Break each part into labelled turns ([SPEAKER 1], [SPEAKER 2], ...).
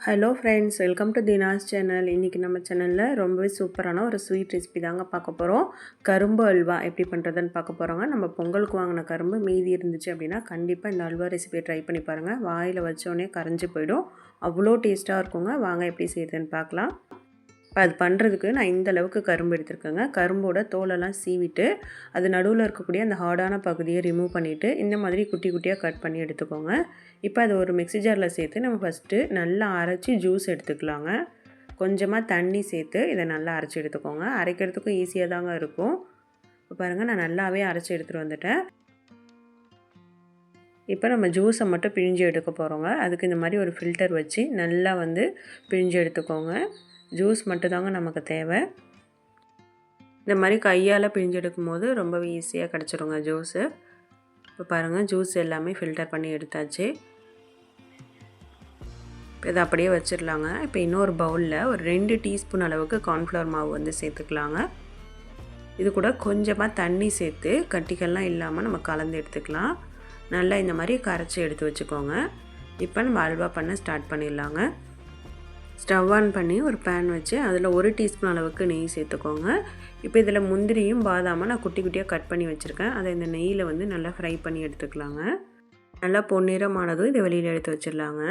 [SPEAKER 1] Hello friends, welcome to Dina's channel. இன்றைக்கி நம்ம சேனலில் ரொம்பவே சூப்பரான ஒரு ஸ்வீட் ரெசிபி தாங்க பார்க்க போகிறோம். கரும்பு அல்வா எப்படி பண்ணுறதுன்னு பார்க்க போகிறோங்க. நம்ம பொங்கலுக்கு வாங்கின கரும்பு மீதி இருந்துச்சு அப்படின்னா கண்டிப்பாக இந்த அல்வா ரெசிபியை ட்ரை பண்ணி பாருங்கள். வாயில் வச்சோடனே கரைஞ்சி போயிடும், அவ்வளோ டேஸ்ட்டாக இருக்குங்க. வாங்க எப்படி செய்யுதுன்னு பார்க்கலாம். இப்போ அது பண்ணுறதுக்கு நான் இந்த அளவுக்கு கரும்பு எடுத்துருக்கேங்க. கரும்போட தோலெல்லாம் சீவிட்டு அது நடுவில் இருக்கக்கூடிய அந்த ஹார்டான பகுதியை ரிமூவ் பண்ணிவிட்டு இந்த மாதிரி குட்டி குட்டியாக கட் பண்ணி எடுத்துக்கோங்க. இப்போ அதை ஒரு மிக்ஸி ஜாரில் சேர்த்து நம்ம ஃபஸ்ட்டு நல்லா அரைச்சி ஜூஸ் எடுத்துக்கலாங்க. கொஞ்சமாக தண்ணி சேர்த்து இதை நல்லா அரைச்சி எடுத்துக்கோங்க. அரைக்கிறதுக்கும் ஈஸியாக தாங்க இருக்கும். இப்போ பாருங்கள், நான் நல்லாவே அரைச்சி எடுத்துகிட்டு வந்துட்டேன். இப்போ நம்ம ஜூஸை மட்டும் பிழிஞ்சு எடுக்க போகிறோங்க. அதுக்கு இந்த மாதிரி ஒரு ஃபில்டர் வச்சு நல்லா பிழிஞ்சு எடுத்துக்கோங்க. ஜூஸ் மட்டும்தாங்க நமக்கு தேவை. இந்த மாதிரி கையால் பிழிஞ்சு எடுக்கும் போது ரொம்பவே ஈஸியாக கிடச்சிருங்க ஜூஸு. இப்போ பாருங்கள், ஜூஸ் எல்லாமே ஃபில்டர் பண்ணி எடுத்தாச்சு. இப்போ இதை அப்படியே வச்சிடலாங்க. இப்போ இன்னொரு பவுலில் ஒரு 2 டீஸ்பூன் அளவுக்கு கார்ன்ஃப்ளவர் மாவு சேர்த்துக்கலாங்க. இது கூட கொஞ்சமாக தண்ணி சேர்த்து கட்டிகள்லாம் இல்லாமல் நம்ம கலந்து எடுத்துக்கலாம். நல்லா இந்த மாதிரி கரைச்சி எடுத்து வச்சுக்கோங்க. இப்போ நம்ம அல்வா பண்ண ஸ்டார்ட் பண்ணிடலாங்க. ஸ்டவ் ஆன் பண்ணி ஒரு பேன் வச்சு அதில் 1 டீஸ்பூன் அளவுக்கு நெய் சேர்த்துக்கோங்க. இப்போ இதில் முந்திரியும் பாதாமும் நான் குட்டி குட்டியாக கட் பண்ணி வச்சுருக்கேன். அதை இந்த நெய்யில் நல்லா ஃப்ரை பண்ணி எடுத்துக்கலாங்க. நல்லா பொன்னிறமானதும் இதை வெளியில் எடுத்து வச்சிடலாங்க.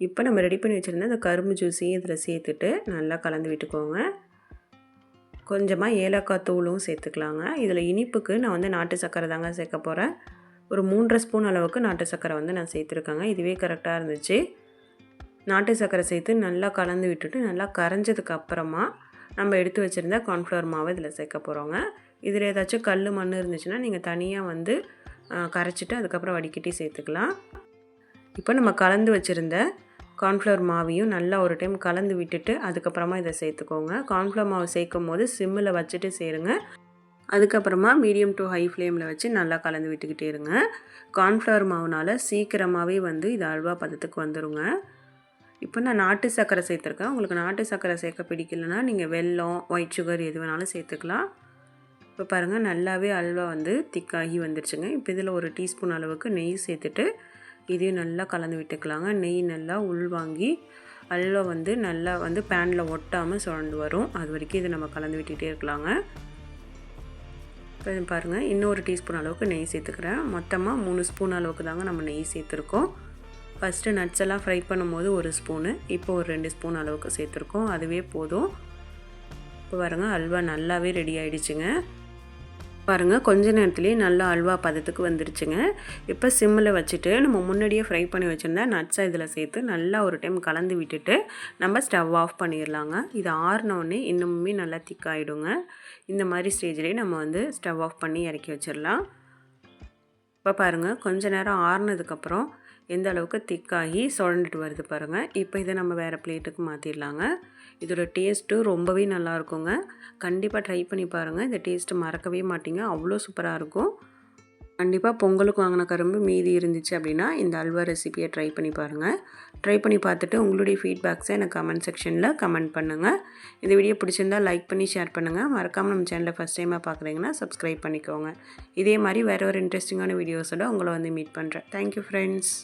[SPEAKER 1] இப்போ நம்ம ரெடி பண்ணி வச்சுருந்த அந்த கரும்பு ஜூஸையும் இதில் சேர்த்துட்டு நல்லா கலந்து விட்டுக்கோங்க. கொஞ்சமாக ஏலக்காய் தூளும் சேர்த்துக்கலாங்க. இதில் இனிப்புக்கு நான் நாட்டு சர்க்கரை தாங்க சேர்க்க போகிறேன். ஒரு 3.5 ஸ்பூன் அளவுக்கு நாட்டு சர்க்கரை நான் சேர்த்துருக்கேங்க. இதுவே கரெக்டாக இருந்துச்சு. நாட்டு சர்க்கரை சேர்த்து நல்லா கலந்து விட்டுட்டு நல்லா கரைஞ்சதுக்கு அப்புறமா நம்ம எடுத்து வச்சுருந்த கார்ன்ஃப்ளவர் மாவை இதில் சேர்க்க போகிறோங்க. இதில் ஏதாச்சும் கல் மண் இருந்துச்சுன்னா நீங்கள் தனியாக கரைச்சிட்டு அதுக்கப்புறம் வடிகட்டி சேர்த்துக்கலாம். இப்போ நம்ம கலந்து வச்சுருந்த கார்ன்ஃப்ளவர் மாவையும் நல்லா ஒரு டைம் கலந்து விட்டுட்டு அதுக்கப்புறமா இதை சேர்த்துக்கோங்க. கார்ன்ஃப்ளவர் மாவு சேர்க்கும் போது சிம்மில் வச்சுட்டு சேருங்க. அதுக்கப்புறமா மீடியம் டு ஹை ஃப்ளேமில் வச்சு நல்லா கலந்து விட்டுக்கிட்டே இருங்க. கார்ன்ஃப்ளவர் மாவுனால் சீக்கிரமாகவே இது அல்வா பதத்துக்கு வந்துடுங்க. இப்போ நான் நாட்டு சர்க்கரை சேர்த்துருக்கேன். உங்களுக்கு நாட்டு சர்க்கரை சேர்க்க பிடிக்கலன்னா நீங்கள் வெல்லம், ஒயிட் சுகர் எது வேணாலும் சேர்த்துக்கலாம். இப்போ பாருங்கள், நல்லாவே அல்வா திக்காகி வந்துருச்சுங்க. இப்போ இதில் 1 டீஸ்பூன் அளவுக்கு நெய் சேர்த்துட்டு இதையும் நல்லா கலந்து விட்டுக்கலாங்க. நெய் நல்லா உள்வாங்கி அல்வா நல்லா பேனில் ஒட்டாமல் சுழண்டு வரும். அது வரைக்கும் இதை நம்ம கலந்து விட்டுகிட்டே இருக்கலாங்க. இப்போ பாருங்கள், இன்னொரு டீஸ்பூன் அளவுக்கு நெய் சேர்த்துக்கிறேன். மொத்தமாக 3 ஸ்பூன் அளவுக்கு தாங்க நம்ம நெய் சேர்த்துருக்கோம். ஃபஸ்ட்டு நட்ஸ் எல்லாம் ஃப்ரை பண்ணும்போது 1 ஸ்பூனு, இப்போ ஒரு 2 ஸ்பூன் அளவுக்கு சேர்த்துருக்கோம். அதுவே போதும். இப்போ பாருங்கள், அல்வா நல்லாவே ரெடி ஆகிடுச்சுங்க. பாருங்கள், கொஞ்ச நேரத்துலேயே நல்லா அல்வா பதத்துக்கு வந்துருச்சுங்க. இப்போ சிம்மில் வச்சுட்டு நம்ம முன்னாடியே ஃப்ரை பண்ணி வச்சுருந்தா நட்ஸை இதில் சேர்த்து நல்லா ஒரு டைம் கலந்து விட்டுட்டு நம்ம ஸ்டவ் ஆஃப் பண்ணிடலாங்க. இது ஆறினோடனே இன்னுமே நல்லா திக்காகிடுங்க. இந்த மாதிரி ஸ்டேஜ்லேயே நம்ம ஸ்டவ் ஆஃப் பண்ணி இறக்கி வச்சிடலாம். இப்போ பாருங்கள், கொஞ்ச நேரம் ஆறுனதுக்கப்புறம் எந்த அளவுக்கு திக்காகி சுழண்டுட்டு வருது பாருங்கள். இப்போ இதை நம்ம வேறு பிளேட்டுக்கு மாற்றிடலாங்க. இதோட டேஸ்ட்டு ரொம்பவே நல்லாயிருக்குங்க. கண்டிப்பாக ட்ரை பண்ணி பாருங்கள். இந்த டேஸ்ட்டு மறக்கவே மாட்டீங்க, அவ்வளோ சூப்பராக இருக்கும். கண்டிப்பாக பொங்கலுக்கு வாங்கின கரும்பு மீதி இருந்துச்சு அப்படின்னா இந்த அல்வா ரெசிபியை ட்ரை பண்ணி பாருங்கள். ட்ரை பண்ணி பார்த்துட்டு உங்களுடைய ஃபீட்பேக்ஸை எனக்கு கமெண்ட் செக்ஷனில் கமெண்ட் பண்ணுங்கள். இந்த வீடியோ பிடிச்சிருந்தால் லைக் பண்ணி ஷேர் பண்ணுங்கள். மறக்காமல் நம்ம சேனலில் ஃபஸ்ட் டைமாக பார்க்குறீங்கன்னா சப்ஸ்கிரைப் பண்ணிக்கோங்க. இதே மாதிரி வேறு ஒரு இன்ட்ரெஸ்டிங்கான வீடியோஸோட உங்களை மீட் பண்ணுறேன். Thank you friends.